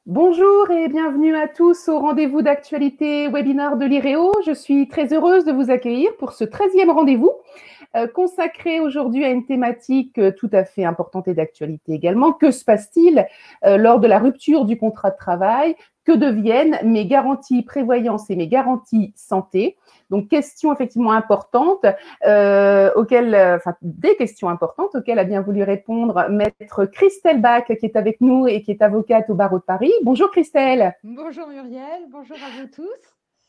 Bonjour et bienvenue à tous au rendez-vous d'actualité webinaire de l'IREO. Je suis très heureuse de vous accueillir pour ce 13e rendez-vous consacré aujourd'hui à une thématique tout à fait importante et d'actualité également. Que se passe-t-il lors de la rupture du contrat de travail? Que deviennent mes garanties prévoyance et mes garanties santé? Donc, questions effectivement importantes des questions importantes auxquelles a bien voulu répondre maître Christelle Bach, qui est avec nous et qui est avocate au barreau de Paris. Bonjour Christelle. Bonjour Muriel, bonjour à vous tous.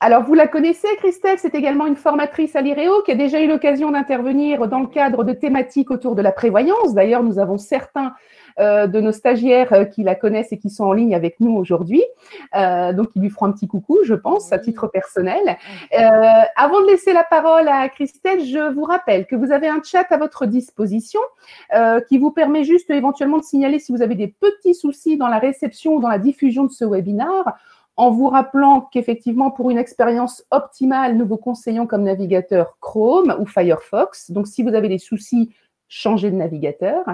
Alors, vous la connaissez, Christelle, c'est également une formatrice à l'IREO qui a déjà eu l'occasion d'intervenir dans le cadre de thématiques autour de la prévoyance. D'ailleurs, nous avons certains de nos stagiaires qui la connaissent et qui sont en ligne avec nous aujourd'hui. Donc, ils lui feront un petit coucou, je pense, à titre personnel. Avant de laisser la parole à Christelle, je vous rappelle que vous avez un chat à votre disposition qui vous permet juste éventuellement de signaler si vous avez des petits soucis dans la réception ou dans la diffusion de ce webinaire, en vous rappelant qu'effectivement, pour une expérience optimale, nous vous conseillons comme navigateur Chrome ou Firefox. Donc, si vous avez des soucis, changez de navigateur.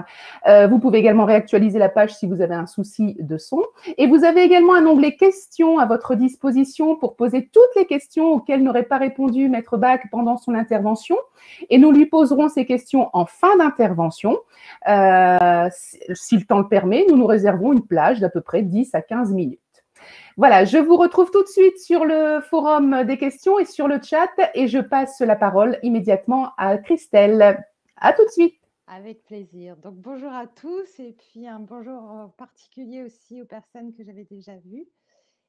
Vous pouvez également réactualiser la page si vous avez un souci de son. Et vous avez également un onglet questions à votre disposition pour poser toutes les questions auxquelles n'aurait pas répondu Maître Bach pendant son intervention. Et nous lui poserons ces questions en fin d'intervention. Si le temps le permet, nous nous réservons une plage d'à peu près 10 à 15 minutes. Voilà, je vous retrouve tout de suite sur le forum des questions et sur le chat et je passe la parole immédiatement à Christelle. À tout de suite. Avec plaisir. Donc bonjour à tous et puis un bonjour particulier aussi aux personnes que j'avais déjà vues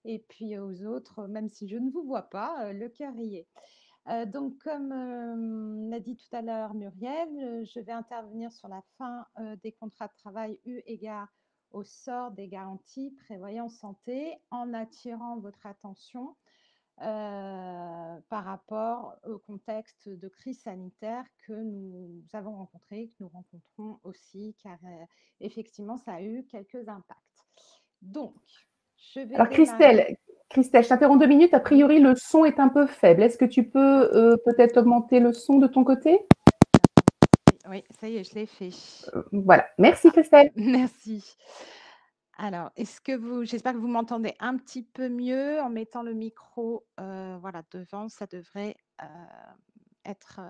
et puis aux autres, même si je ne vous vois pas, le cœur y est. Donc comme l'a dit tout à l'heure Muriel, je vais intervenir sur la fin des contrats de travail eu égard au sort des garanties prévoyance santé en attirant votre attention par rapport au contexte de crise sanitaire que nous avons rencontré, que nous rencontrons aussi, car effectivement, ça a eu quelques impacts. Donc, je vais Alors démarrer. Christelle, je t'interromps 2 minutes. A Oui, priori, le son est un peu faible. Est-ce que tu peux peut-être augmenter le son de ton côté? oui, ça y est, je l'ai fait. Voilà. Merci Ah, Christelle. merci. Alors, j'espère que vous m'entendez un petit peu mieux en mettant le micro voilà, devant, ça devrait être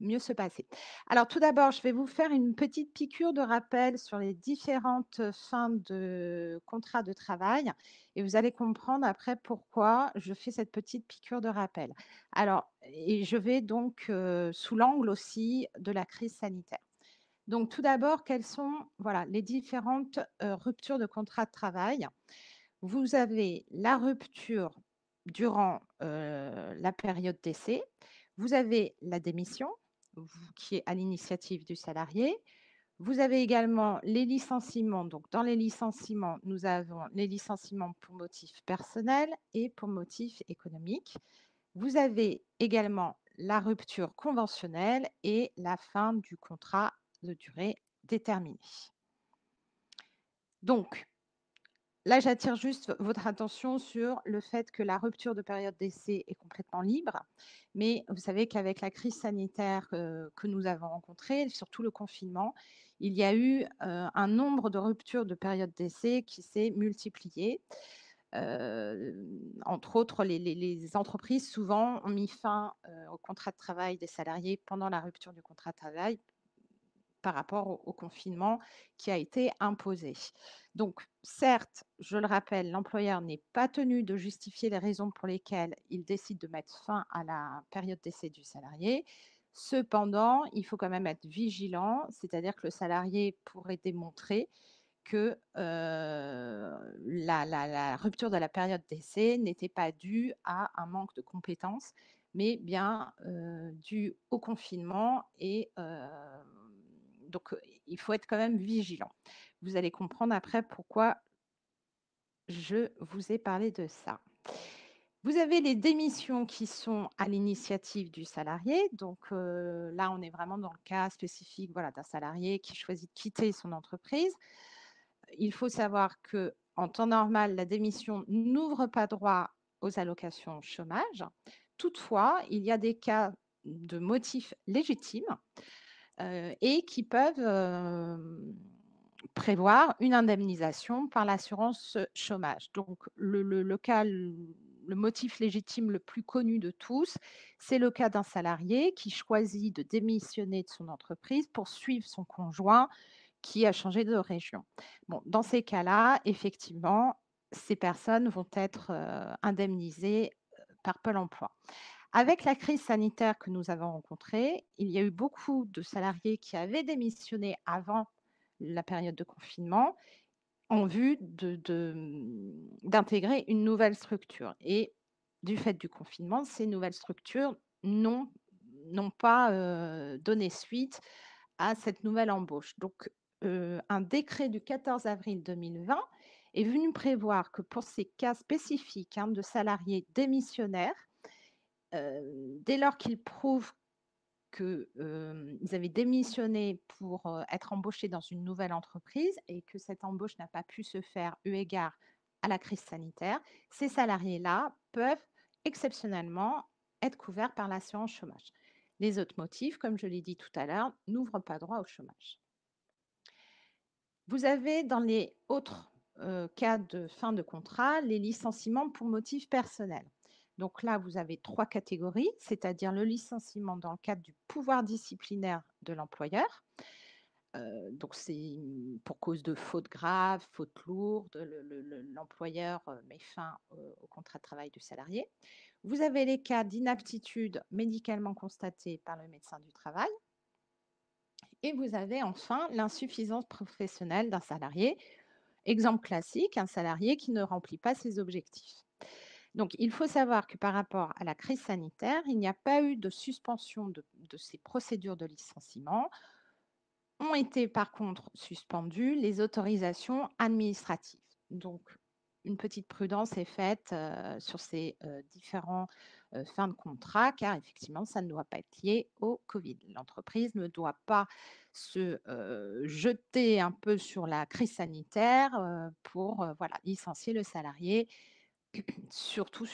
mieux se passer. Alors, tout d'abord, je vais vous faire une petite piqûre de rappel sur les différentes fins de contrat de travail et vous allez comprendre après pourquoi je fais cette petite piqûre de rappel. Alors, et je vais donc sous l'angle aussi de la crise sanitaire. Donc, tout d'abord, quelles sont voilà, les différentes ruptures de contrat de travail? Vous avez la rupture durant la période d'essai. Vous avez la démission, qui est à l'initiative du salarié. Vous avez également les licenciements. Donc, dans les licenciements, nous avons les licenciements pour motif personnel et pour motif économique. Vous avez également la rupture conventionnelle et la fin du contrat de durée déterminée. Donc, là, j'attire juste votre attention sur le fait que la rupture de période d'essai est complètement libre, mais vous savez qu'avec la crise sanitaire que nous avons rencontrée, surtout le confinement, il y a eu un nombre de ruptures de période d'essai qui s'est multiplié. Entre autres, les entreprises souvent ont mis fin au contrat de travail des salariés pendant la rupture du contrat de travail par rapport au confinement qui a été imposé. Donc, certes, je le rappelle, l'employeur n'est pas tenu de justifier les raisons pour lesquelles il décide de mettre fin à la période d'essai du salarié. Cependant, il faut quand même être vigilant, c'est-à-dire que le salarié pourrait démontrer que la rupture de la période d'essai n'était pas due à un manque de compétences, mais bien due au confinement et donc, il faut être quand même vigilant. Vous allez comprendre après pourquoi je vous ai parlé de ça. Vous avez les démissions qui sont à l'initiative du salarié. Donc là, on est vraiment dans le cas spécifique voilà, d'un salarié qui choisit de quitter son entreprise. Il faut savoir que en temps normal, la démission n'ouvre pas droit aux allocations chômage. Toutefois, il y a des cas de motifs légitimes et qui peuvent prévoir une indemnisation par l'assurance chômage. Donc, le motif légitime le plus connu de tous, c'est le cas d'un salarié qui choisit de démissionner de son entreprise pour suivre son conjoint qui a changé de région. Bon, dans ces cas-là, effectivement, ces personnes vont être indemnisées par Pôle emploi. Avec la crise sanitaire que nous avons rencontrée, il y a eu beaucoup de salariés qui avaient démissionné avant la période de confinement en vue d'intégrer une nouvelle structure. Et du fait du confinement, ces nouvelles structures n'ont pas donné suite à cette nouvelle embauche. Donc, un décret du 14 avril 2020 est venu prévoir que pour ces cas spécifiques de salariés démissionnaires, dès lors qu'ils prouvent qu'ils avaient démissionné pour être embauchés dans une nouvelle entreprise et que cette embauche n'a pas pu se faire eu égard à la crise sanitaire, ces salariés-là peuvent exceptionnellement être couverts par l'assurance chômage. Les autres motifs, comme je l'ai dit tout à l'heure, n'ouvrent pas droit au chômage. Vous avez dans les autres cas de fin de contrat les licenciements pour motif personnel. Donc là, vous avez 3 catégories, c'est-à-dire le licenciement dans le cadre du pouvoir disciplinaire de l'employeur. Donc c'est pour cause de faute grave, faute lourde, l'employeur met fin au contrat de travail du salarié. Vous avez les cas d'inaptitude médicalement constatée par le médecin du travail. Et vous avez enfin l'insuffisance professionnelle d'un salarié. Exemple classique, un salarié qui ne remplit pas ses objectifs. Donc, il faut savoir que par rapport à la crise sanitaire, il n'y a pas eu de suspension de ces procédures de licenciement. Ont été par contre suspendues les autorisations administratives. Donc, une petite prudence est faite sur ces différents fins de contrat, car effectivement, ça ne doit pas être lié au Covid. L'entreprise ne doit pas se jeter un peu sur la crise sanitaire pour voilà, licencier le salarié, surtout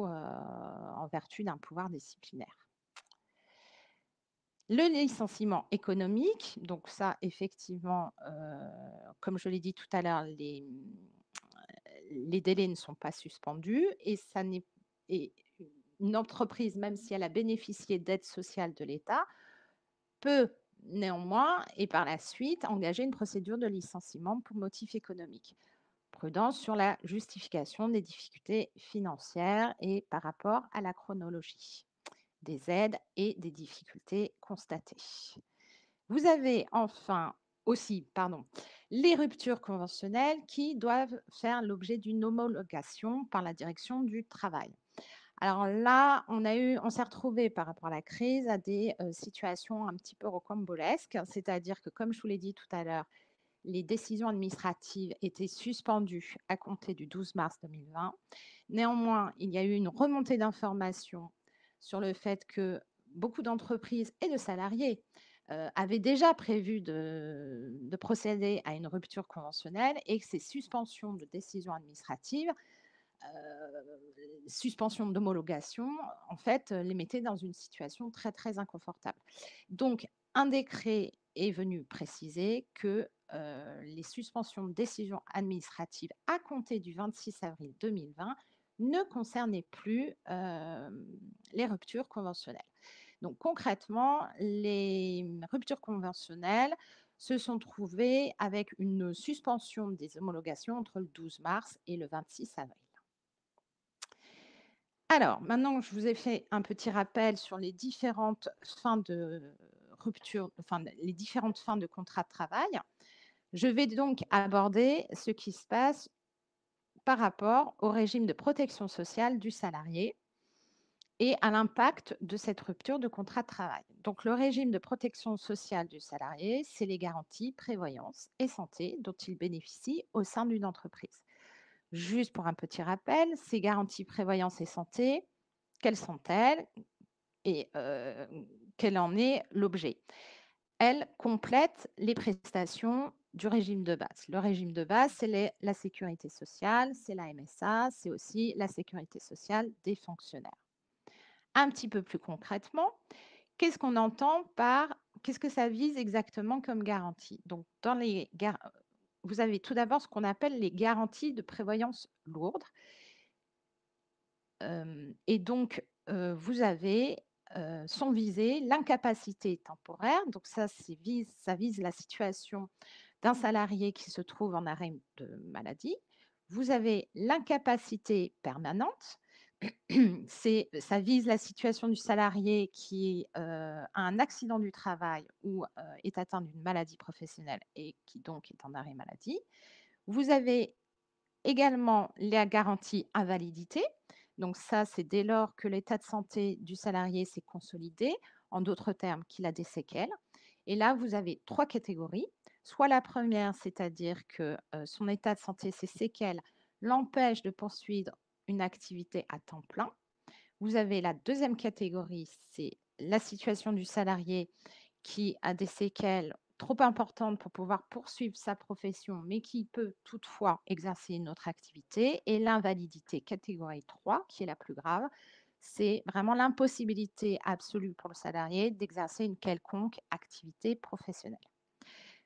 en vertu d'un pouvoir disciplinaire. Le licenciement économique, donc ça, effectivement, comme je l'ai dit tout à l'heure, les délais ne sont pas suspendus et ça n'est et une entreprise, même si elle a bénéficié d'aides sociales de l'État, peut néanmoins et par la suite engager une procédure de licenciement pour motif économique. Prudence sur la justification des difficultés financières et par rapport à la chronologie des aides et des difficultés constatées. Vous avez enfin aussi, les ruptures conventionnelles qui doivent faire l'objet d'une homologation par la direction du travail. Alors là, on s'est retrouvé par rapport à la crise à des situations un petit peu rocambolesques, c'est-à-dire que, comme je vous l'ai dit tout à l'heure, les décisions administratives étaient suspendues à compter du 12 mars 2020. Néanmoins, il y a eu une remontée d'informations sur le fait que beaucoup d'entreprises et de salariés avaient déjà prévu de procéder à une rupture conventionnelle et que ces suspensions de décisions administratives, suspensions d'homologation, en fait, les mettaient dans une situation très, très inconfortable. Donc, un décret est venu préciser que les suspensions de décisions administratives à compter du 26 avril 2020 ne concernaient plus les ruptures conventionnelles. Donc concrètement, les ruptures conventionnelles se sont trouvées avec une suspension des homologations entre le 12 mars et le 26 avril. Alors, maintenant que je vous ai fait un petit rappel sur les différentes fins de rupture, enfin les différentes fins de contrat de travail, je vais donc aborder ce qui se passe par rapport au régime de protection sociale du salarié et à l'impact de cette rupture de contrat de travail. Donc, le régime de protection sociale du salarié, c'est les garanties prévoyance et santé dont il bénéficie au sein d'une entreprise. Juste pour un petit rappel, ces garanties prévoyance et santé, quelles sont-elles et quel en est l'objet? Elles complètent les prestations du régime de base. Le régime de base, c'est la sécurité sociale, c'est la MSA, c'est aussi la sécurité sociale des fonctionnaires. Un petit peu plus concrètement, qu'est-ce qu'on entend par qu'est-ce que ça vise exactement comme garantie? Donc, vous avez tout d'abord ce qu'on appelle les garanties de prévoyance lourde. Et donc, vous avez, sont visées l'incapacité temporaire. Donc ça vise la situation d'un salarié qui se trouve en arrêt de maladie. Vous avez l'incapacité permanente. Ça vise la situation du salarié qui a un accident du travail ou est atteint d'une maladie professionnelle et qui donc est en arrêt maladie. Vous avez également la garantie invalidité. Donc ça, c'est dès lors que l'état de santé du salarié s'est consolidé, en d'autres termes, qu'il a des séquelles. Et là, vous avez 3 catégories. Soit la première, c'est-à-dire que son état de santé, ses séquelles, l'empêchent de poursuivre une activité à temps plein. Vous avez la deuxième catégorie, c'est la situation du salarié qui a des séquelles trop importantes pour pouvoir poursuivre sa profession, mais qui peut toutefois exercer une autre activité. Et l'invalidité catégorie 3, qui est la plus grave, c'est vraiment l'impossibilité absolue pour le salarié d'exercer une quelconque activité professionnelle.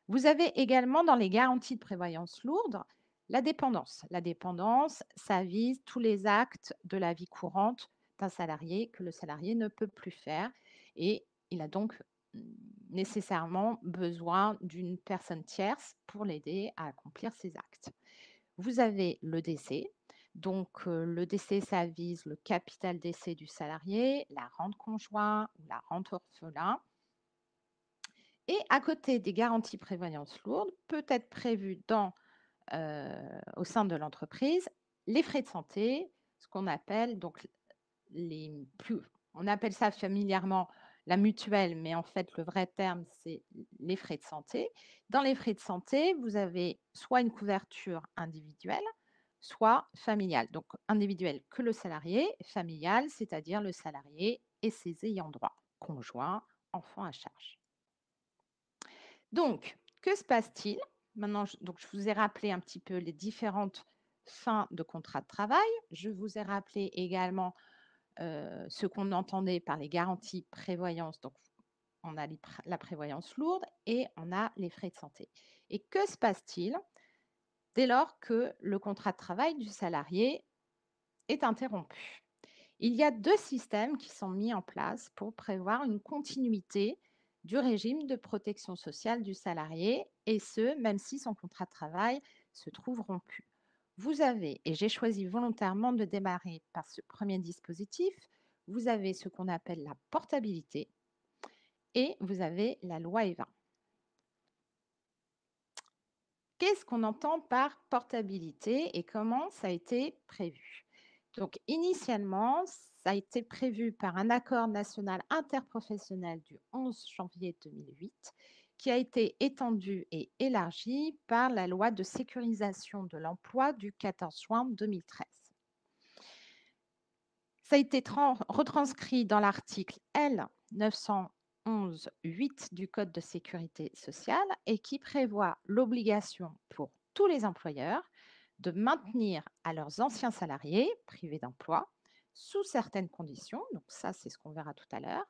Vous avez également dans les garanties de prévoyance lourde la dépendance. La dépendance, ça vise tous les actes de la vie courante d'un salarié que le salarié ne peut plus faire et il a donc nécessairement besoin d'une personne tierce pour l'aider à accomplir ses actes. Vous avez le décès. Donc, le décès, ça vise le capital décès du salarié, la rente conjoint ou la rente orphelin. Et à côté des garanties prévoyance lourde, peut être prévu au sein de l'entreprise les frais de santé, ce qu'on appelle donc on appelle ça familièrement la mutuelle, mais en fait, le vrai terme, c'est les frais de santé. Dans les frais de santé, vous avez soit une couverture individuelle, soit familiale. Donc, individuelle que le salarié, familiale, c'est-à-dire le salarié et ses ayants droit, conjoints, enfants à charge. Donc, que se passe-t-il? Maintenant, je vous ai rappelé un petit peu les différentes fins de contrat de travail. Je vous ai rappelé également ce qu'on entendait par les garanties prévoyance. Donc, on a la prévoyance lourde et on a les frais de santé. Et que se passe-t-il dès lors que le contrat de travail du salarié est interrompu? Il y a 2 systèmes qui sont mis en place pour prévoir une continuité du régime de protection sociale du salarié, et ce, même si son contrat de travail se trouve rompu. Vous avez, et j'ai choisi volontairement de démarrer par ce premier dispositif, vous avez ce qu'on appelle la portabilité et vous avez la loi Evin. Qu'est-ce qu'on entend par portabilité et comment ça a été prévu? Donc, initialement, ça a été prévu par un accord national interprofessionnel du 11 janvier 2008 qui a été étendu et élargi par la loi de sécurisation de l'emploi du 14 juin 2013. Ça a été retranscrit dans l'article L 911-8 du Code de sécurité sociale et qui prévoit l'obligation pour tous les employeurs de maintenir à leurs anciens salariés privés d'emploi, sous certaines conditions, donc ça c'est ce qu'on verra tout à l'heure,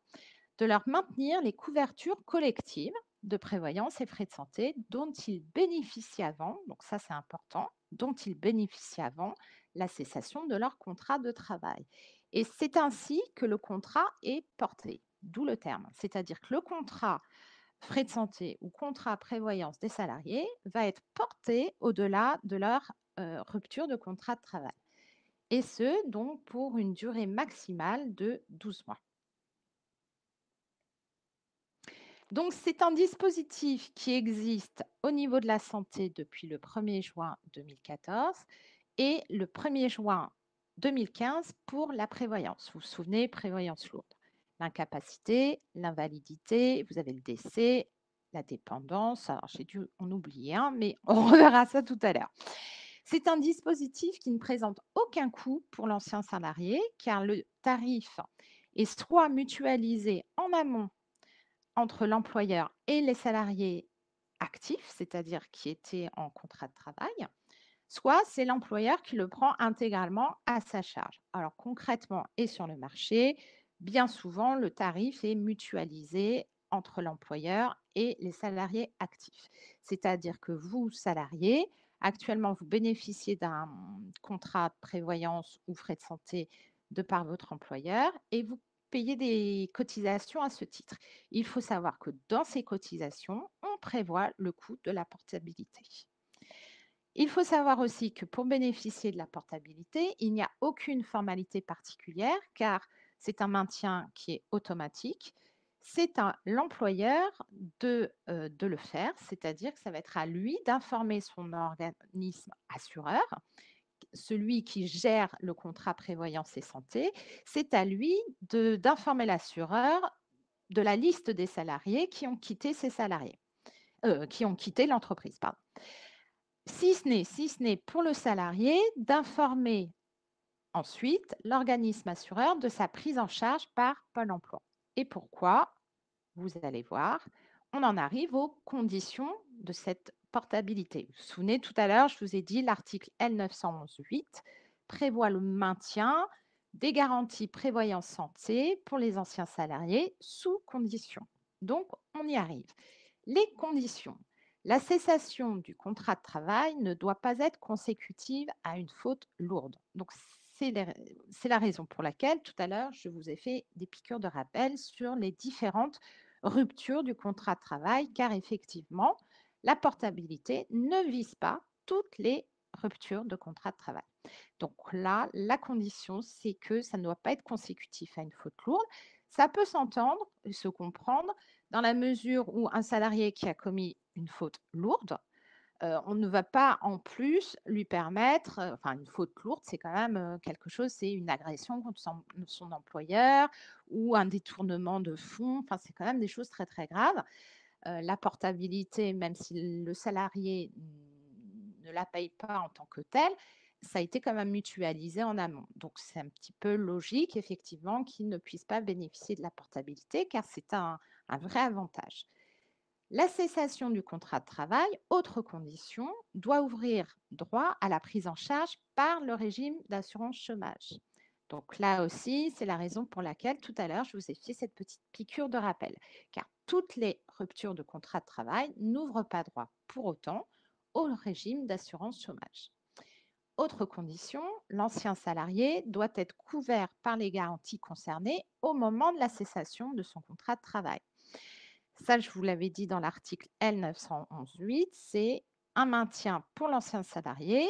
de leur maintenir les couvertures collectives de prévoyance et frais de santé dont ils bénéficient avant, donc ça c'est important, dont ils bénéficient avant la cessation de leur contrat de travail. Et c'est ainsi que le contrat est porté, d'où le terme. C'est-à-dire que le contrat frais de santé ou contrat prévoyance des salariés va être porté au-delà de leur rupture de contrat de travail. Et ce, donc, pour une durée maximale de 12 mois. Donc, c'est un dispositif qui existe au niveau de la santé depuis le 1er juin 2014 et le 1er juin 2015 pour la prévoyance. Vous vous souvenez, prévoyance lourde. L'incapacité, l'invalidité, vous avez le décès, la dépendance. Alors, j'ai dû en oublier un, mais on reverra ça tout à l'heure. C'est un dispositif qui ne présente aucun coût pour l'ancien salarié, car le tarif est soit mutualisé en amont entre l'employeur et les salariés actifs, c'est-à-dire qui étaient en contrat de travail, soit c'est l'employeur qui le prend intégralement à sa charge. Alors concrètement et sur le marché, bien souvent, le tarif est mutualisé entre l'employeur et les salariés actifs. C'est-à-dire que vous, salariés, actuellement, vous bénéficiez d'un contrat de prévoyance ou frais de santé de par votre employeur et vous payez des cotisations à ce titre. Il faut savoir que dans ces cotisations, on prévoit le coût de la portabilité. Il faut savoir aussi que pour bénéficier de la portabilité, il n'y a aucune formalité particulière car c'est un maintien qui est automatique. C'est à l'employeur de le faire, c'est-à-dire que ça va être à lui d'informer son organisme assureur, celui qui gère le contrat prévoyance et santé. C'est à lui d'informer l'assureur de la liste des salariés qui ont quitté qui ont quitté l'entreprise. Pardon. Si ce n'est pour le salarié d'informer ensuite l'organisme assureur de sa prise en charge par Pôle emploi. Et pourquoi? Vous allez voir, on en arrive aux conditions de cette portabilité. Vous vous souvenez, tout à l'heure, je vous ai dit l'article L911-8 prévoit le maintien des garanties prévoyance santé pour les anciens salariés sous conditions. Donc, on y arrive. Les conditions. La cessation du contrat de travail ne doit pas être consécutive à une faute lourde. Donc, c'est la raison pour laquelle, tout à l'heure, je vous ai fait des piqûres de rappel sur les différentes ruptures du contrat de travail, car effectivement, la portabilité ne vise pas toutes les ruptures de contrat de travail. Donc là, la condition, c'est que ça ne doit pas être consécutif à une faute lourde. Ça peut s'entendre et se comprendre dans la mesure où un salarié qui a commis une faute lourde, on ne va pas en plus lui permettre, enfin une faute lourde, c'est quand même quelque chose, c'est une agression contre son employeur ou un détournement de fonds, enfin c'est quand même des choses très très graves. La portabilité, même si le salarié ne la paye pas en tant que telle, ça a été quand même mutualisé en amont. Donc c'est un petit peu logique, effectivement, qu'il ne puisse pas bénéficier de la portabilité, car c'est un vrai avantage. La cessation du contrat de travail, autre condition, doit ouvrir droit à la prise en charge par le régime d'assurance chômage. Donc là aussi, c'est la raison pour laquelle tout à l'heure, je vous ai fait cette petite piqûre de rappel, car toutes les ruptures de contrat de travail n'ouvrent pas droit pour autant au régime d'assurance chômage. Autre condition, l'ancien salarié doit être couvert par les garanties concernées au moment de la cessation de son contrat de travail. Ça, je vous l'avais dit dans l'article L911-8, c'est un maintien pour l'ancien salarié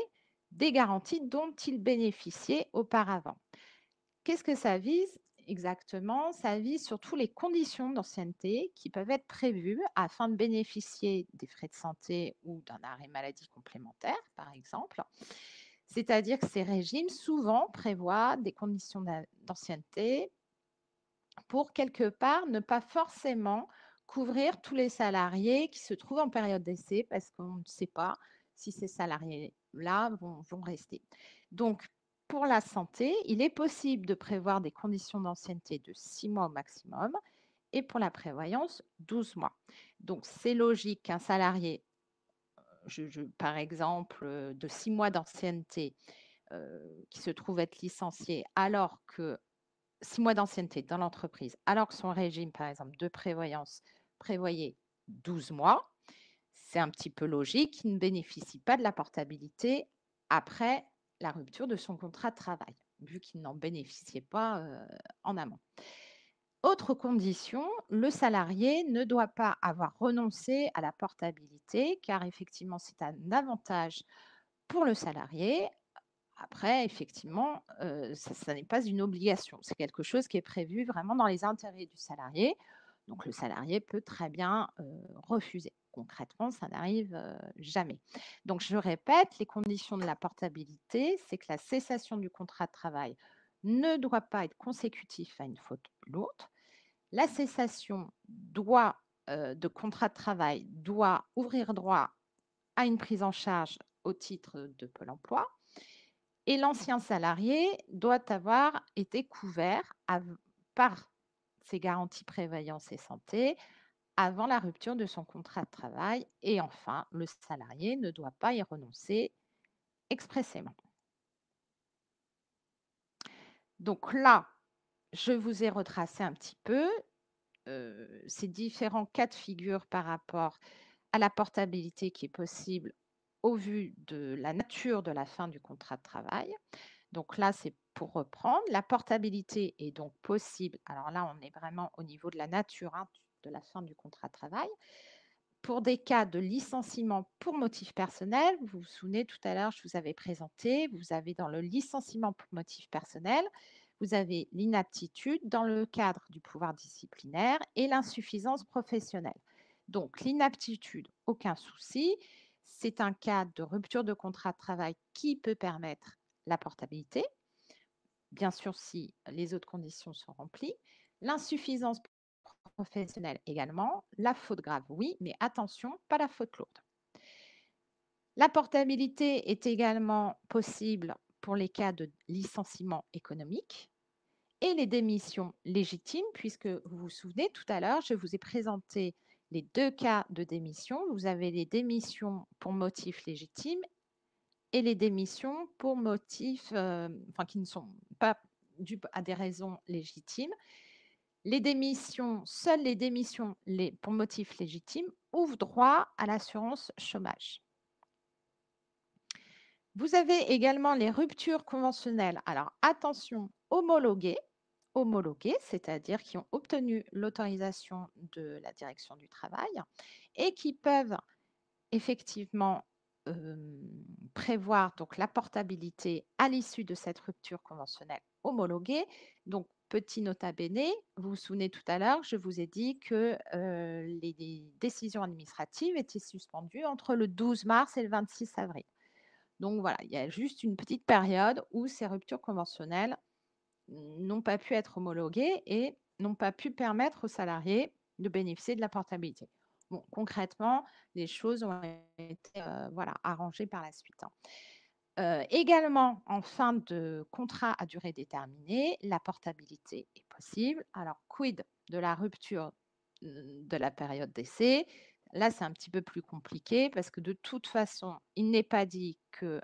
des garanties dont il bénéficiait auparavant. Qu'est-ce que ça vise exactement? Ça vise surtout les conditions d'ancienneté qui peuvent être prévues afin de bénéficier des frais de santé ou d'un arrêt maladie complémentaire, par exemple. C'est-à-dire que ces régimes souvent prévoient des conditions d'ancienneté pour quelque part ne pas forcément couvrir tous les salariés qui se trouvent en période d'essai parce qu'on ne sait pas si ces salariés-là vont rester. Donc, pour la santé, il est possible de prévoir des conditions d'ancienneté de 6 mois au maximum et pour la prévoyance, 12 mois. Donc, c'est logique qu'un salarié, par exemple, de 6 mois d'ancienneté qui se trouve être licencié alors que 6 mois d'ancienneté dans l'entreprise, alors que son régime, par exemple, de prévoyance prévoyait 12 mois, c'est un petit peu logique qu'il ne bénéficie pas de la portabilité après la rupture de son contrat de travail, vu qu'il n'en bénéficiait pas en amont. Autre condition, le salarié ne doit pas avoir renoncé à la portabilité, car effectivement, c'est un avantage pour le salarié. Après, effectivement, ça n'est pas une obligation. C'est quelque chose qui est prévu vraiment dans les intérêts du salarié. Donc, le salarié peut très bien refuser. Concrètement, ça n'arrive jamais. Donc, je répète, les conditions de la portabilité, c'est que la cessation du contrat de travail ne doit pas être consécutive à une faute lourde. La cessation de contrat de travail doit ouvrir droit à une prise en charge au titre de Pôle emploi. Et l'ancien salarié doit avoir été couvert par ses garanties prévoyance et santé avant la rupture de son contrat de travail. Et enfin, le salarié ne doit pas y renoncer expressément. Donc là, je vous ai retracé un petit peu ces différents cas de figure par rapport à la portabilité qui est possible au vu de la nature de la fin du contrat de travail. Donc là, c'est pour reprendre. La portabilité est donc possible. Alors là, on est vraiment au niveau de la nature, hein, de la fin du contrat de travail. Pour des cas de licenciement pour motif personnel, vous vous souvenez tout à l'heure, je vous avais présenté, vous avez dans le licenciement pour motif personnel, vous avez l'inaptitude dans le cadre du pouvoir disciplinaire et l'insuffisance professionnelle. Donc l'inaptitude, aucun souci, c'est un cas de rupture de contrat de travail qui peut permettre la portabilité, bien sûr si les autres conditions sont remplies. L'insuffisance professionnelle également, la faute grave, oui, mais attention, pas la faute lourde. La portabilité est également possible pour les cas de licenciement économique et les démissions légitimes, puisque vous vous souvenez, tout à l'heure, je vous ai présenté les deux cas de démission. Vous avez les démissions pour motif légitime et les démissions pour motif, qui ne sont pas dues à des raisons légitimes. Les démissions, seules les démissions pour motif légitime ouvrent droit à l'assurance chômage. Vous avez également les ruptures conventionnelles. Alors attention, homologuées, c'est-à-dire qui ont obtenu l'autorisation de la direction du travail et qui peuvent effectivement prévoir donc la portabilité à l'issue de cette rupture conventionnelle homologuée. Donc, petit nota bene, vous vous souvenez tout à l'heure, je vous ai dit que les décisions administratives étaient suspendues entre le 12 mars et le 26 avril. Donc voilà, il y a juste une petite période où ces ruptures conventionnelles n'ont pas pu être homologuées et n'ont pas pu permettre aux salariés de bénéficier de la portabilité. Bon, concrètement, les choses ont été arrangées par la suite, hein. Également, en fin de contrat à durée déterminée, la portabilité est possible. Alors, quid de la rupture de la période d'essai? Là, c'est un petit peu plus compliqué parce que de toute façon, il n'est pas dit que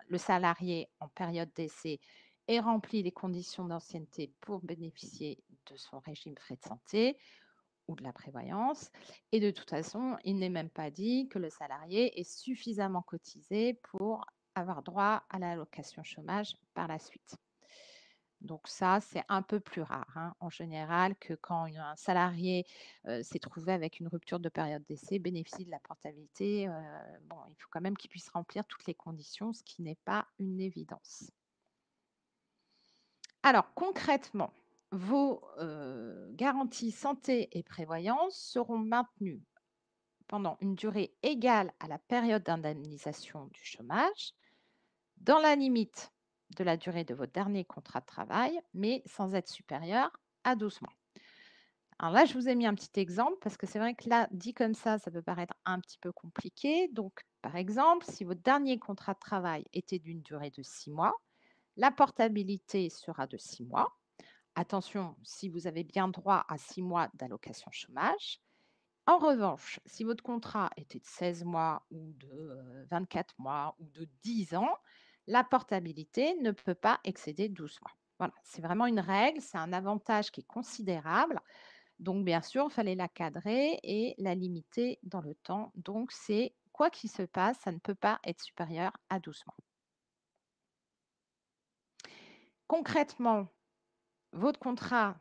le salarié en période d'essai ait rempli les conditions d'ancienneté pour bénéficier de son régime frais de santé ou de la prévoyance. Et de toute façon, il n'est même pas dit que le salarié est suffisamment cotisé pour avoir droit à l'allocation chômage par la suite. Donc ça, c'est un peu plus rare, hein, en général, que quand un salarié s'est trouvé avec une rupture de période d'essai, bénéficie de la portabilité. Il faut quand même qu'il puisse remplir toutes les conditions, ce qui n'est pas une évidence. Alors, concrètement, vos garanties santé et prévoyance seront maintenues pendant une durée égale à la période d'indemnisation du chômage, dans la limite de la durée de votre dernier contrat de travail, mais sans être supérieur à 12 mois. Alors là, je vous ai mis un petit exemple parce que c'est vrai que là, dit comme ça peut paraître un petit peu compliqué. Donc, par exemple, si votre dernier contrat de travail était d'une durée de 6 mois, la portabilité sera de 6 mois. Attention, si vous avez bien droit à 6 mois d'allocation chômage. En revanche, si votre contrat était de 16 mois ou de 24 mois ou de 10 ans, la portabilité ne peut pas excéder 12 mois. Voilà, c'est vraiment une règle, c'est un avantage qui est considérable. Donc, bien sûr, il fallait la cadrer et la limiter dans le temps. Donc, c'est quoi qu'il se passe, ça ne peut pas être supérieur à 12 mois. Concrètement, votre contrat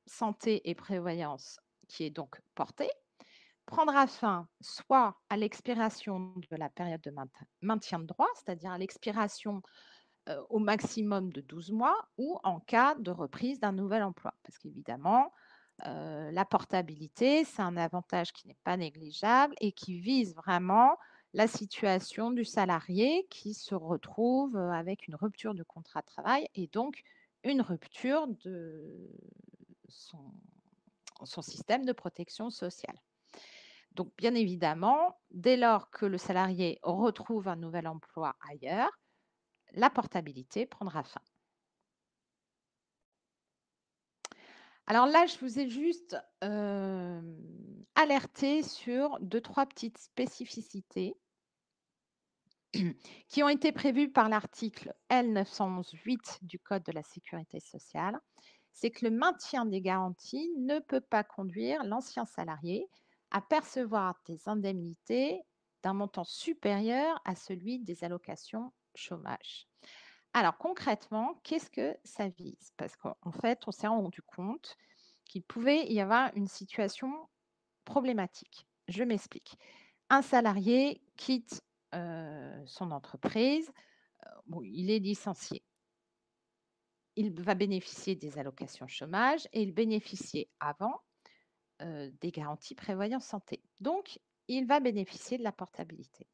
santé et prévoyance qui est donc porté prendra fin soit à l'expiration de la période de maintien de droit, c'est-à-dire à l'expiration au maximum de 12 mois, ou en cas de reprise d'un nouvel emploi. Parce qu'évidemment, la portabilité, c'est un avantage qui n'est pas négligeable et qui vise vraiment la situation du salarié qui se retrouve avec une rupture de contrat de travail et donc une rupture de son système de protection sociale. Donc, bien évidemment, dès lors que le salarié retrouve un nouvel emploi ailleurs, la portabilité prendra fin. Alors là, je vous ai juste alerté sur 2-3 petites spécificités qui ont été prévues par l'article L 911-8 du Code de la sécurité sociale c'est que le maintien des garanties ne peut pas conduire l'ancien salarié à percevoir des indemnités d'un montant supérieur à celui des allocations chômage. Alors concrètement, qu'est-ce que ça vise? Parce qu'en fait, on s'est rendu compte qu'il pouvait y avoir une situation problématique. Je m'explique. Un salarié quitte, son entreprise, bon, il est licencié. Il va bénéficier des allocations chômage et il bénéficiait avant, des garanties prévoyance santé. Donc il va bénéficier de la portabilité.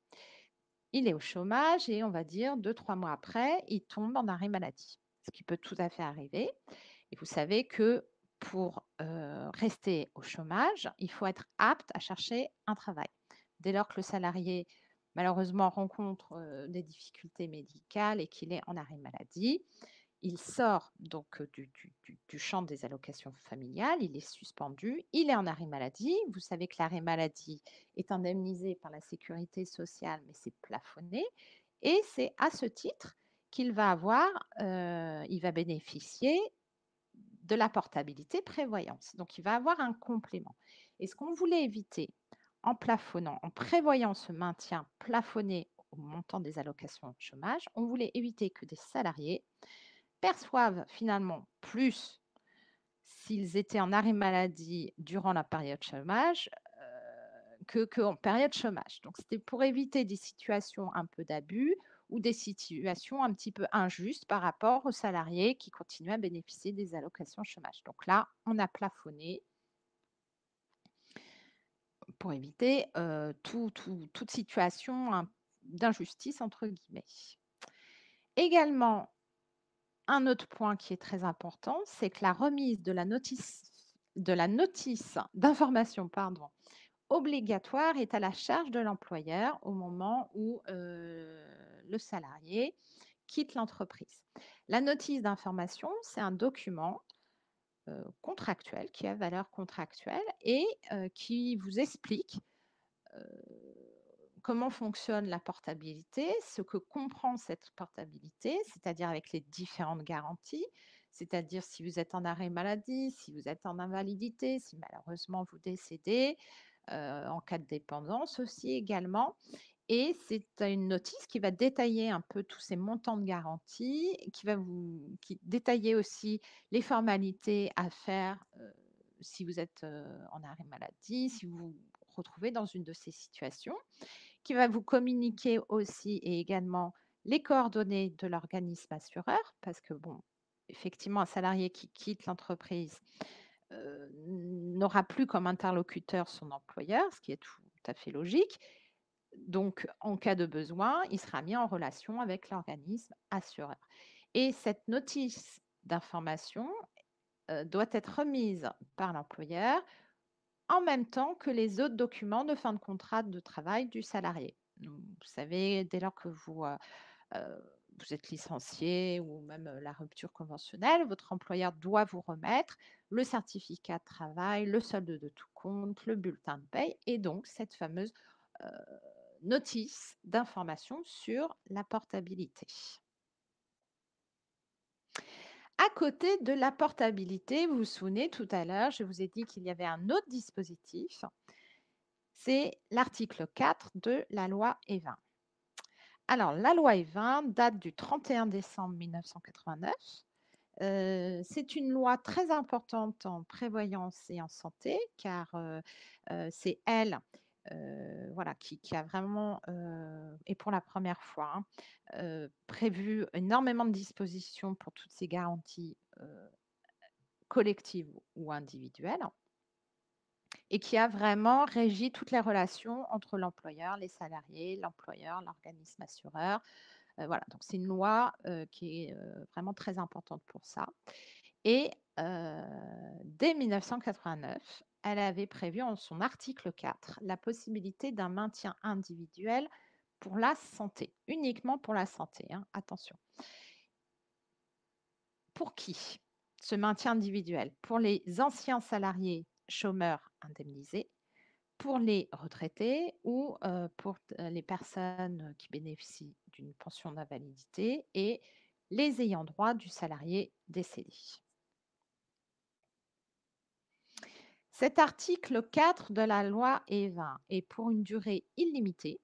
Il est au chômage et on va dire 2-3 mois après, il tombe en arrêt maladie, ce qui peut tout à fait arriver et vous savez que pour, rester au chômage, il faut être apte à chercher un travail. Dès lors que le salarié, malheureusement, rencontre, des difficultés médicales et qu'il est en arrêt maladie, il sort donc, du champ des allocations familiales, il est suspendu, il est en arrêt maladie. Vous savez que l'arrêt maladie est indemnisé par la sécurité sociale, mais c'est plafonné et c'est à ce titre qu'il va avoir, il va bénéficier de la portabilité prévoyance. Donc il va avoir un complément et ce qu'on voulait éviter en plafonnant, en prévoyant ce maintien plafonné au montant des allocations chômage, on voulait éviter que des salariés perçoivent finalement plus s'ils étaient en arrêt maladie durant la période chômage, qu'en période chômage. Donc c'était pour éviter des situations un peu d'abus ou des situations un petit peu injustes par rapport aux salariés qui continuent à bénéficier des allocations chômage. Donc là, on a plafonné pour éviter, toute situation «d'injustice» entre guillemets. Également, un autre point qui est très important, c'est que la remise de la notice d'information, pardon, obligatoire est à la charge de l'employeur au moment où, le salarié quitte l'entreprise. La notice d'information, c'est un document, contractuel, qui a valeur contractuelle et qui vous explique heu, comment fonctionne la portabilité, ce que comprend cette portabilité, c'est-à-dire avec les différentes garanties, c'est-à-dire si vous êtes en arrêt maladie, si vous êtes en invalidité, si malheureusement vous décédez, en cas de dépendance aussi également et c'est une notice qui va détailler un peu tous ces montants de garantie, qui détailler aussi les formalités à faire, si vous êtes, en arrêt maladie, si vous vous retrouvez dans une de ces situations, qui va vous communiquer aussi et également les coordonnées de l'organisme assureur parce que bon, effectivement, un salarié qui quitte l'entreprise, n'aura plus comme interlocuteur son employeur, ce qui est tout à fait logique. Donc, en cas de besoin, il sera mis en relation avec l'organisme assureur et cette notice d'information, doit être remise par l'employeur en même temps que les autres documents de fin de contrat de travail du salarié. Donc, vous savez, dès lors que vous êtes licencié ou même, la rupture conventionnelle, votre employeur doit vous remettre le certificat de travail, le solde de tout compte, le bulletin de paie et donc cette fameuse, heu, notice d'information sur la portabilité. À côté de la portabilité, vous vous souvenez tout à l'heure, je vous ai dit qu'il y avait un autre dispositif, c'est l'article 4 de la loi Evin. Alors la loi Evin date du 31 décembre 1989. C'est une loi très importante en prévoyance et en santé car, c'est elle, voilà qui a vraiment, et pour la première fois, hein, prévu énormément de dispositions pour toutes ces garanties, collectives ou individuelles et qui a vraiment régi toutes les relations entre l'employeur, les salariés, l'employeur, l'organisme assureur. Voilà, donc c'est une loi, qui est, vraiment très importante pour ça et dès 1989, elle avait prévu en son article 4 la possibilité d'un maintien individuel pour la santé, uniquement pour la santé, hein, attention. Pour qui ce maintien individuel? Pour les anciens salariés chômeurs indemnisés, pour les retraités ou pour les personnes qui bénéficient d'une pension d'invalidité et les ayants droit du salarié décédé. Cet article 4 de la loi E20 est pour une durée illimitée.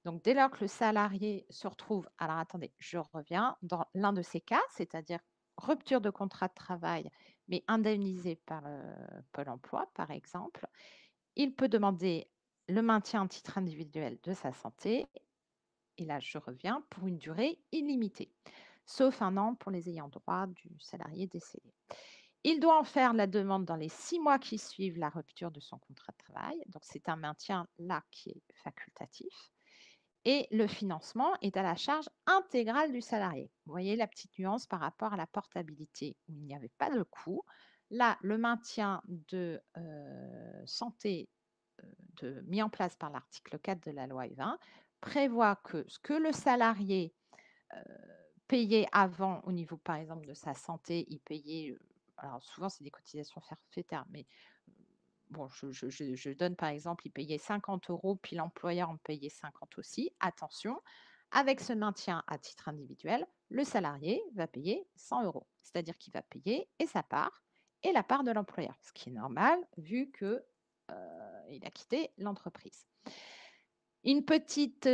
Donc, dès lors que le salarié se retrouve, alors attendez, je reviens, dans l'un de ces cas, c'est-à-dire rupture de contrat de travail, mais indemnisé par le Pôle emploi, par exemple, il peut demander le maintien à titre individuel de sa santé. Et là, je reviens pour une durée illimitée, sauf 1 an pour les ayants droit du salarié décédé. Il doit en faire la demande dans les 6 mois qui suivent la rupture de son contrat de travail. Donc, c'est un maintien là qui est facultatif. Et le financement est à la charge intégrale du salarié. Vous voyez la petite nuance par rapport à la portabilité où il n'y avait pas de coût. Là, le maintien de santé mis en place par l'article 4 de la loi E20 prévoit que ce que le salarié payait avant au niveau, par exemple, de sa santé, il payait, alors souvent c'est des cotisations forfaitaires, mais bon, je donne par exemple, il payait 50 euros, puis l'employeur en payait 50 aussi. Attention, avec ce maintien à titre individuel, le salarié va payer 100 euros. C'est-à-dire qu'il va payer et sa part et la part de l'employeur, ce qui est normal vu qu'il a quitté l'entreprise. Une petite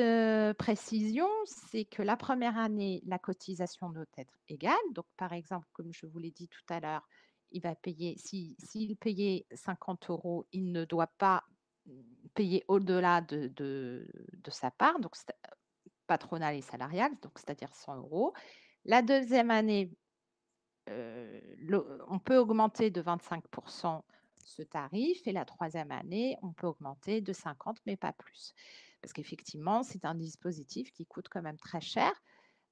précision, c'est que la première année, la cotisation doit être égale. Donc, par exemple, comme je vous l'ai dit tout à l'heure, il va payer, s'il payait 50 euros, il ne doit pas payer au-delà de sa part, donc patronale et salariale, donc c'est-à-dire 100 euros. La deuxième année, on peut augmenter de 25% ce tarif et la troisième année, on peut augmenter de 50, mais pas plus. Parce qu'effectivement, c'est un dispositif qui coûte quand même très cher.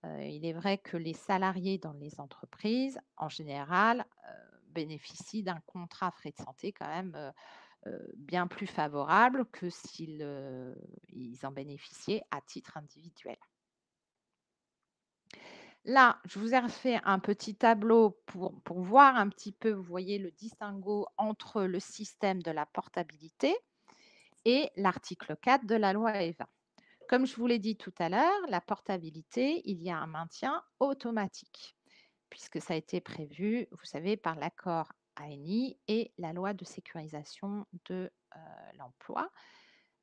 Il est vrai que les salariés dans les entreprises, en général, bénéficient d'un contrat frais de santé quand même bien plus favorable que s'ils ils en bénéficiaient à titre individuel. Là, je vous ai refait un petit tableau pour voir un petit peu, vous voyez, le distinguo entre le système de la portabilité et l'article 4 de la loi E20. Comme je vous l'ai dit tout à l'heure, la portabilité, il y a un maintien automatique, puisque ça a été prévu, vous savez, par l'accord ANI et la loi de sécurisation de l'emploi.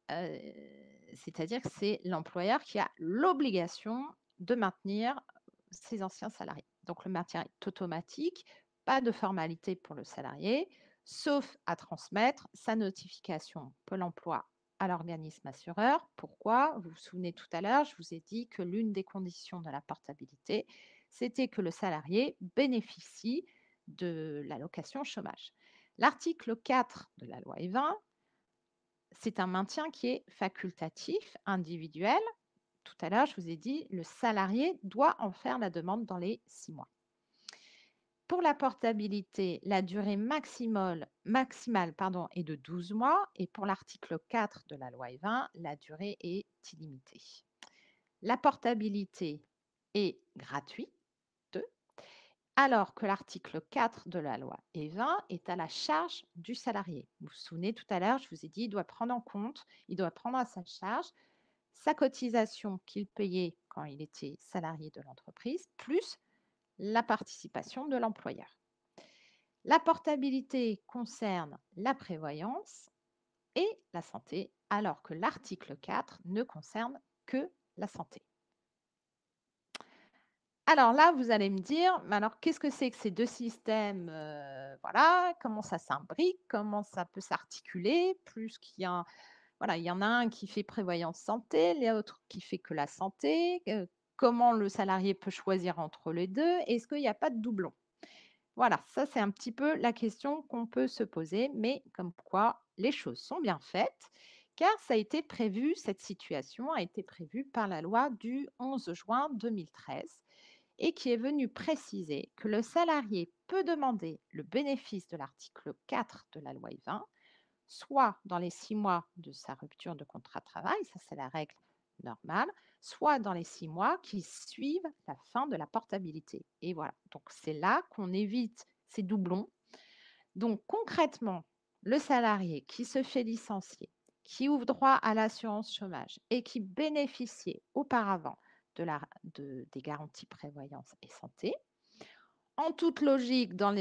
C'est-à-dire que c'est l'employeur qui a l'obligation de maintenir ses anciens salariés. Donc le maintien est automatique, pas de formalité pour le salarié, sauf à transmettre sa notification Pôle emploi à l'organisme assureur. Pourquoi? Vous vous souvenez tout à l'heure, je vous ai dit que l'une des conditions de la portabilité, c'était que le salarié bénéficie de l'allocation chômage. L'article 4 de la loi E20, c'est un maintien qui est facultatif, individuel. Tout à l'heure, je vous ai dit, le salarié doit en faire la demande dans les 6 mois. Pour la portabilité, la durée maximale est de 12 mois et pour l'article 4 de la loi E20, la durée est illimitée. La portabilité est gratuite, alors que l'article 4 de la loi E20 est à la charge du salarié. Vous vous souvenez tout à l'heure, je vous ai dit, il doit prendre en compte, il doit prendre à sa charge sa cotisation qu'il payait quand il était salarié de l'entreprise, plus la participation de l'employeur. La portabilité concerne la prévoyance et la santé, alors que l'article 4 ne concerne que la santé. Alors là, vous allez me dire, mais alors qu'est-ce que c'est que ces deux systèmes voilà, comment ça s'imbrique, comment ça peut s'articuler, plus qu'il y a voilà, il y en a un qui fait prévoyance santé, l'autre qui fait que la santé, comment le salarié peut choisir entre les deux, est-ce qu'il n'y a pas de doublon? Voilà, ça c'est un petit peu la question qu'on peut se poser, mais comme quoi les choses sont bien faites, car ça a été prévu, cette situation a été prévue par la loi du 11 juin 2013 et qui est venue préciser que le salarié peut demander le bénéfice de l'article 4 de la loi E20, soit dans les 6 mois de sa rupture de contrat de travail, ça c'est la règle normale, soit dans les 6 mois qui suivent la fin de la portabilité. Et voilà, donc c'est là qu'on évite ces doublons. Donc concrètement, le salarié qui se fait licencier, qui ouvre droit à l'assurance chômage et qui bénéficiait auparavant des garanties prévoyance et santé, en toute logique, dans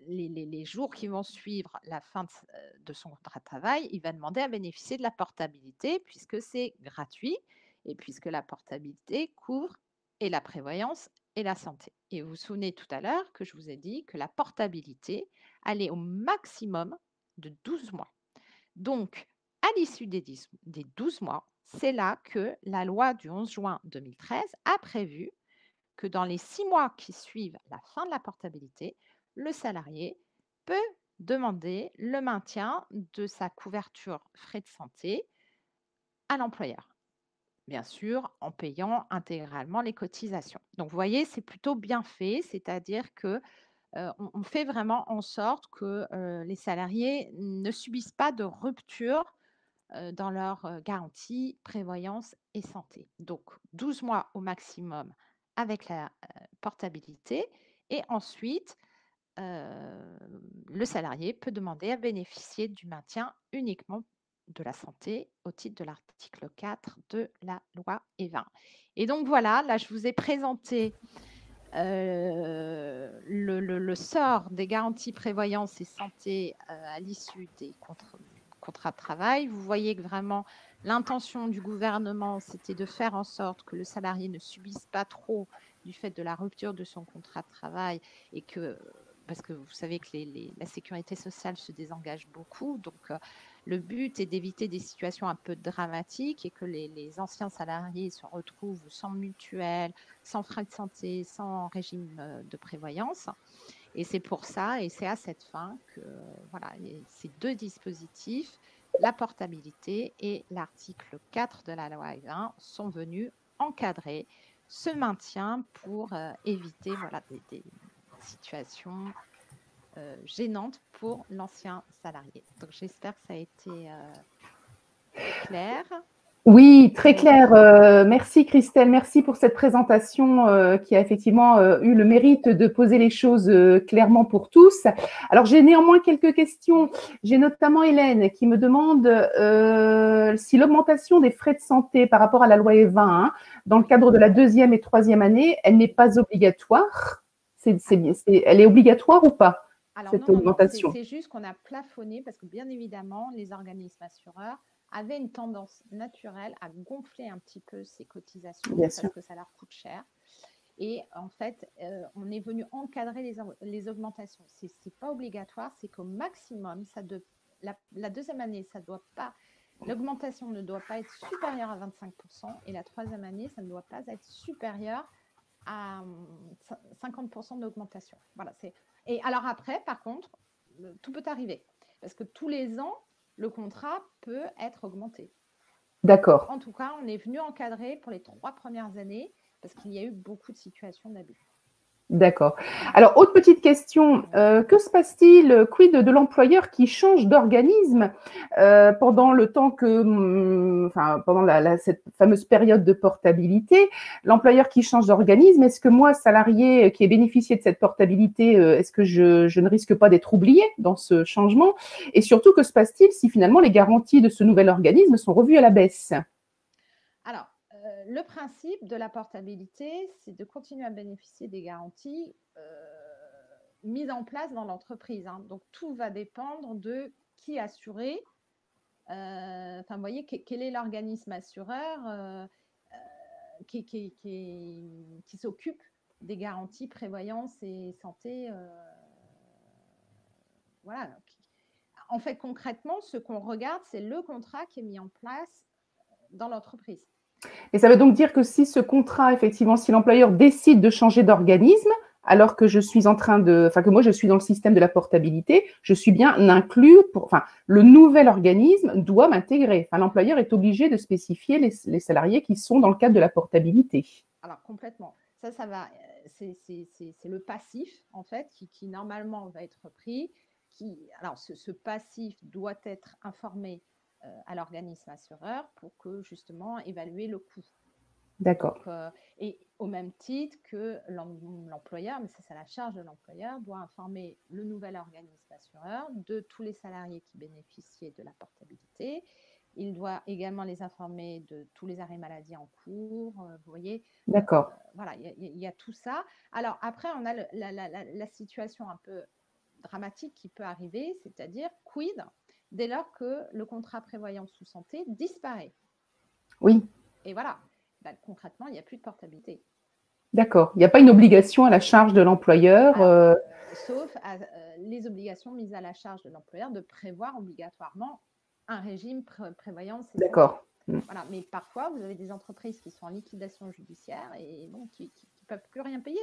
les jours qui vont suivre la fin de son contrat de travail, il va demander à bénéficier de la portabilité puisque c'est gratuit et puisque la portabilité couvre et la prévoyance et la santé. Et vous vous souvenez tout à l'heure que je vous ai dit que la portabilité allait au maximum de 12 mois. Donc, à l'issue des 12 mois, c'est là que la loi du 11 juin 2013 a prévu que dans les 6 mois qui suivent la fin de la portabilité, le salarié peut demander le maintien de sa couverture frais de santé à l'employeur. Bien sûr, en payant intégralement les cotisations. Donc, vous voyez, c'est plutôt bien fait, c'est-à-dire que on fait vraiment en sorte que les salariés ne subissent pas de rupture dans leur garantie, prévoyance et santé. Donc, 12 mois au maximum avec la portabilité. Et ensuite, le salarié peut demander à bénéficier du maintien uniquement de la santé au titre de l'article 4 de la loi Evin. Et donc voilà, là je vous ai présenté le sort des garanties prévoyance et santé à l'issue des contrats de travail. Vous voyez que vraiment l'intention du gouvernement, c'était de faire en sorte que le salarié ne subisse pas trop du fait de la rupture de son contrat de travail et que parce que vous savez que la sécurité sociale se désengage beaucoup. Donc, le but est d'éviter des situations un peu dramatiques et que les anciens salariés se retrouvent sans mutuelle, sans frais de santé, sans régime de prévoyance. Et c'est pour ça, et c'est à cette fin que voilà, ces deux dispositifs, la portabilité et l'article 4 de la loi E20, sont venus encadrer ce maintien pour éviter voilà, des situations gênantes pour l'ancien salarié. Donc j'espère que ça a été clair. Oui, très clair. Merci Christelle, merci pour cette présentation qui a effectivement eu le mérite de poser les choses clairement pour tous. Alors j'ai néanmoins quelques questions. J'ai notamment Hélène qui me demande si l'augmentation des frais de santé par rapport à la loi E20 dans le cadre de la deuxième et troisième année, elle n'est pas obligatoire. Elle est obligatoire ou pas? Alors cette non, augmentation. c'est juste qu'on a plafonné parce que bien évidemment, les organismes assureurs avaient une tendance naturelle à gonfler un petit peu ces cotisations Bien parce sûr. que ça leur coûte cher. Et en fait, on est venu encadrer les augmentations. Ce n'est pas obligatoire, c'est qu'au maximum, la deuxième année, ça doit pas, l'augmentation ne doit pas être supérieure à 25% et la troisième année, ça ne doit pas être supérieur à 50% d'augmentation. Voilà, et alors après, par contre, tout peut arriver. Parce que tous les ans, le contrat peut être augmenté. D'accord. En tout cas, on est venu encadrer pour les 3 premières années parce qu'il y a eu beaucoup de situations d'abus. D'accord. Alors, autre petite question, que se passe-t-il, quid de l'employeur qui change d'organisme pendant le temps que, pendant cette fameuse période de portabilité, l'employeur qui change d'organisme, est-ce que moi, salarié qui ai bénéficié de cette portabilité, est-ce que je ne risque pas d'être oublié dans ce changement? Et surtout, que se passe-t-il si finalement les garanties de ce nouvel organisme sont revues à la baisse? Alors, le principe de la portabilité, c'est de continuer à bénéficier des garanties mises en place dans l'entreprise. Hein. Donc, tout va dépendre de qui est assuré. Vous voyez, quel est l'organisme assureur qui s'occupe des garanties prévoyance et santé. Voilà. En fait, concrètement, ce qu'on regarde, c'est le contrat qui est mis en place dans l'entreprise. Et ça veut donc dire que si ce contrat, effectivement, si l'employeur décide de changer d'organisme, alors que je suis en train de, que moi je suis dans le système de la portabilité, je suis bien inclus le nouvel organisme doit m'intégrer. L'employeur est obligé de spécifier les salariés qui sont dans le cadre de la portabilité. Alors complètement. Ça va. C'est le passif en fait qui normalement va être pris. Alors ce passif doit être informé à l'organisme assureur pour que justement évaluer le coût. D'accord. Et au même titre que l'employeur, mais ça c'est la charge de l'employeur, doit informer le nouvel organisme assureur de tous les salariés qui bénéficiaient de la portabilité. Il doit également les informer de tous les arrêts maladie en cours. Vous voyez. D'accord. Voilà, il y a tout ça. Alors après, on a la situation un peu dramatique qui peut arriver, c'est-à-dire quid dès lors que le contrat prévoyance ou santé disparaît. Oui. Et voilà, concrètement, il n'y a plus de portabilité. D'accord. Il n'y a pas une obligation à la charge de l'employeur. Sauf les obligations mises à la charge de l'employeur de prévoir obligatoirement un régime prévoyance et D'accord. Voilà. Mais parfois, vous avez des entreprises qui sont en liquidation judiciaire et bon, qui ne peuvent plus rien payer.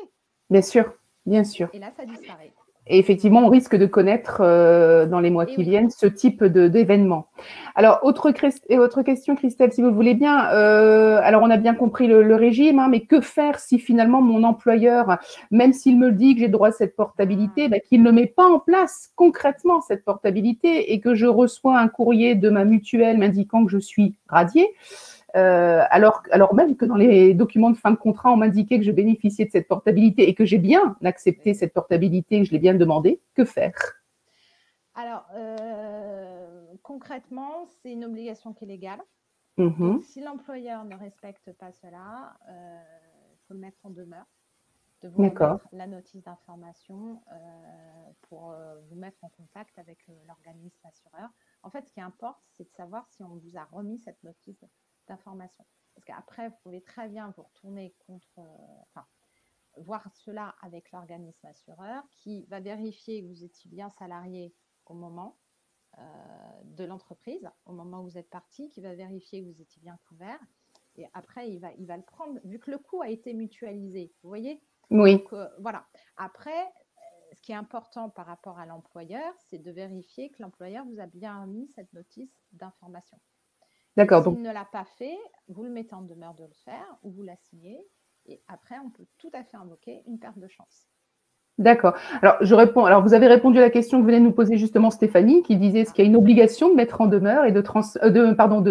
Bien sûr, bien sûr. Et là, ça disparaît. Et effectivement, on risque de connaître dans les mois qui viennent ce type d'événement. Alors, autre question, Christelle, si vous le voulez bien. Alors, on a bien compris le régime, hein, mais que faire si finalement mon employeur, même s'il me dit que j'ai droit à cette portabilité, qu'il ne met pas en place concrètement cette portabilité et que je reçois un courrier de ma mutuelle m'indiquant que je suis radiée, alors même que dans les documents de fin de contrat, on m'indiquait que je bénéficiais de cette portabilité et que j'ai bien accepté cette portabilité, que je l'ai bien demandé, que faire? Alors, concrètement, c'est une obligation qui est légale. Mmh. Donc, si l'employeur ne respecte pas cela, il faut le mettre en demeure, de vous remettre la notice d'information pour vous mettre en contact avec l'organisme assureur. En fait, ce qui importe, c'est de savoir si on vous a remis cette notice d'information. Parce qu'après, vous pouvez très bien vous retourner voir cela avec l'organisme assureur qui va vérifier que vous étiez bien salarié au moment de l'entreprise, au moment où vous êtes parti, qui va vérifier que vous étiez bien couvert. Et après, il va le prendre, vu que le coût a été mutualisé. Vous voyez? Oui. Donc, voilà. Après, ce qui est important par rapport à l'employeur, c'est de vérifier que l'employeur vous a bien remis cette notice d'information. D'accord. S'il ne l'a pas fait, vous le mettez en demeure de le faire ou vous la signez. Et après, on peut tout à fait invoquer une perte de chance. D'accord. Alors, je réponds. Alors, vous avez répondu à la question que venait de nous poser justement Stéphanie, qui disait est-ce qu'il y a une obligation de mettre en demeure et de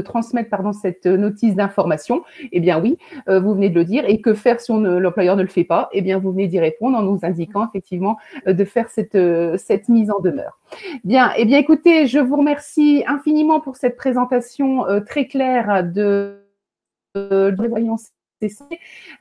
transmettre cette notice d'information? Eh bien oui, vous venez de le dire. Et que faire si l'employeur ne le fait pas? Eh bien, vous venez d'y répondre en nous indiquant effectivement de faire cette mise en demeure. Bien. Eh bien, écoutez, je vous remercie infiniment pour cette présentation très claire de prévoyance.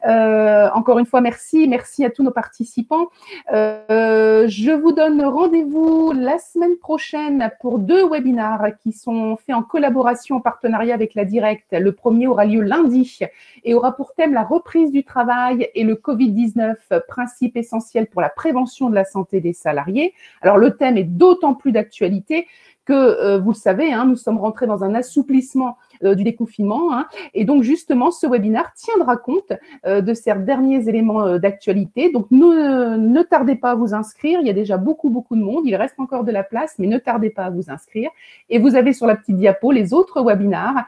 Encore une fois, merci à tous nos participants. Je vous donne rendez-vous la semaine prochaine pour 2 webinaires qui sont faits en collaboration, en partenariat avec la Directe. Le premier aura lieu lundi et aura pour thème la reprise du travail et le Covid-19, principe essentiel pour la prévention de la santé des salariés. Alors, le thème est d'autant plus d'actualité que, vous le savez, nous sommes rentrés dans un assouplissement du déconfinement. Et donc, justement, ce webinaire tiendra compte de ces derniers éléments d'actualité. Donc, ne tardez pas à vous inscrire. Il y a déjà beaucoup de monde. Il reste encore de la place, mais ne tardez pas à vous inscrire. Et vous avez sur la petite diapo les autres webinaires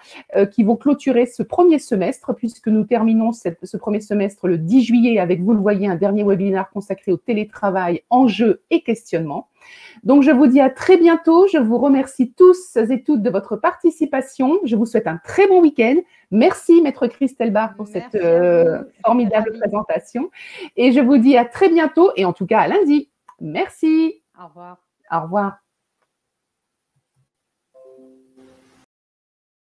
qui vont clôturer ce premier semestre, puisque nous terminons ce premier semestre le 10 juillet avec, vous le voyez, un dernier webinaire consacré au télétravail, enjeux et questionnements. Donc, je vous dis à très bientôt. Je vous remercie tous et toutes de votre participation. Je vous souhaite un très bon week-end. Merci, Maître Christelle Barre, pour cette formidable présentation. Et je vous dis à très bientôt et en tout cas à lundi. Merci. Au revoir. Au revoir.